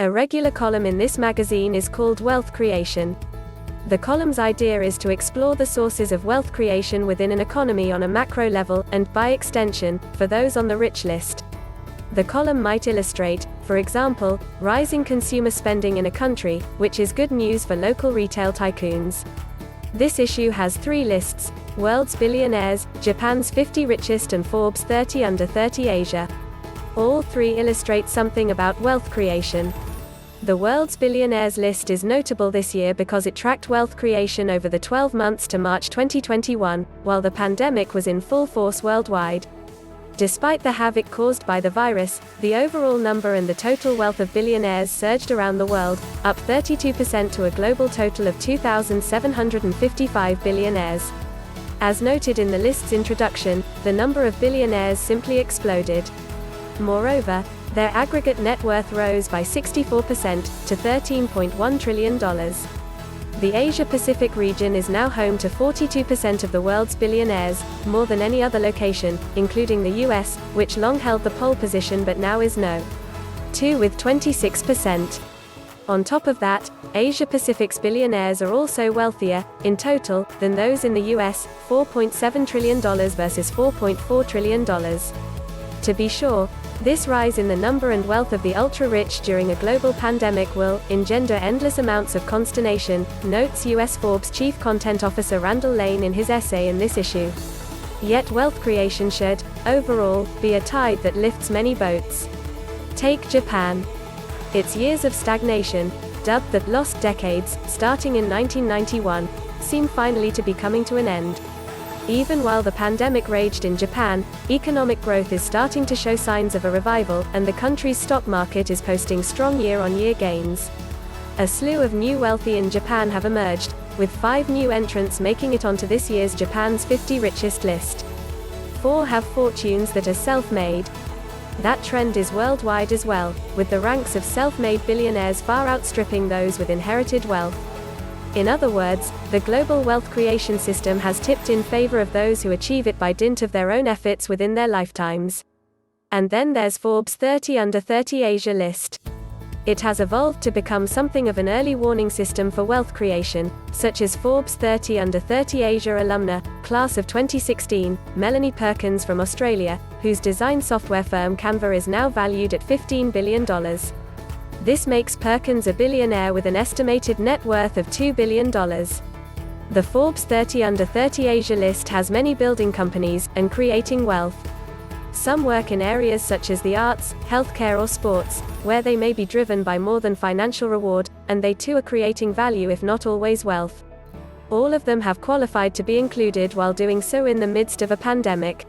A regular column in this magazine is called Wealth Creation. The column's idea is to explore the sources of wealth creation within an economy on a macro level, and, by extension, for those on the rich list. The column might illustrate, for example, rising consumer spending in a country, which is good news for local retail tycoons. This issue has 3 lists: World's Billionaires, Japan's 50 Richest and Forbes 30 Under 30 Asia. All 3 illustrate something about wealth creation. The World's Billionaires list is notable this year because it tracked wealth creation over the 12 months to March 2021, while the pandemic was in full force worldwide. Despite the havoc caused by the virus, the overall number and the total wealth of billionaires surged around the world, up 32% to a global total of 2,755 billionaires. As noted in the list's introduction, the number of billionaires simply exploded. Moreover, their aggregate net worth rose by 64% to $13.1 trillion. The Asia-Pacific region is now home to 42% of the world's billionaires, more than any other location, including the US, which long held the pole position but now is no. 2 with 26%. On top of that, Asia-Pacific's billionaires are also wealthier, in total, than those in the US, $4.7 trillion versus $4.4 trillion. To be sure, this rise in the number and wealth of the ultra-rich during a global pandemic will engender endless amounts of consternation, notes US Forbes Chief Content Officer Randall in his essay in this issue. Yet wealth creation should, overall, be a tide that lifts many boats. Take Japan. Its years of stagnation, dubbed the lost decades, starting in 1991, seem finally to be coming to an end. Even while the pandemic raged in Japan, economic growth is starting to show signs of a revival, and the country's stock market is posting strong year-on-year gains. A slew of new wealthy in Japan have emerged, with 5 new entrants making it onto this year's Japan's 50 Richest list. 4 have fortunes that are self-made. That trend is worldwide as well, with the ranks of self-made billionaires far outstripping those with inherited wealth. In other words, the global wealth creation system has tipped in favor of those who achieve it by dint of their own efforts within their lifetimes. And then there's Forbes 30 Under 30 Asia list. It has evolved to become something of an early warning system for wealth creation, such as Forbes 30 Under 30 Asia alumna, class of 2016, Melanie Perkins from Australia, whose design software firm Canva is now valued at $15 billion. This makes Perkins a billionaire with an estimated net worth of $2 billion. The Forbes 30 Under 30 Asia list has many building companies, and creating wealth. Some work in areas such as the arts, healthcare or sports, where they may be driven by more than financial reward, and they too are creating value if not always wealth. All of them have qualified to be included while doing so in the midst of a pandemic.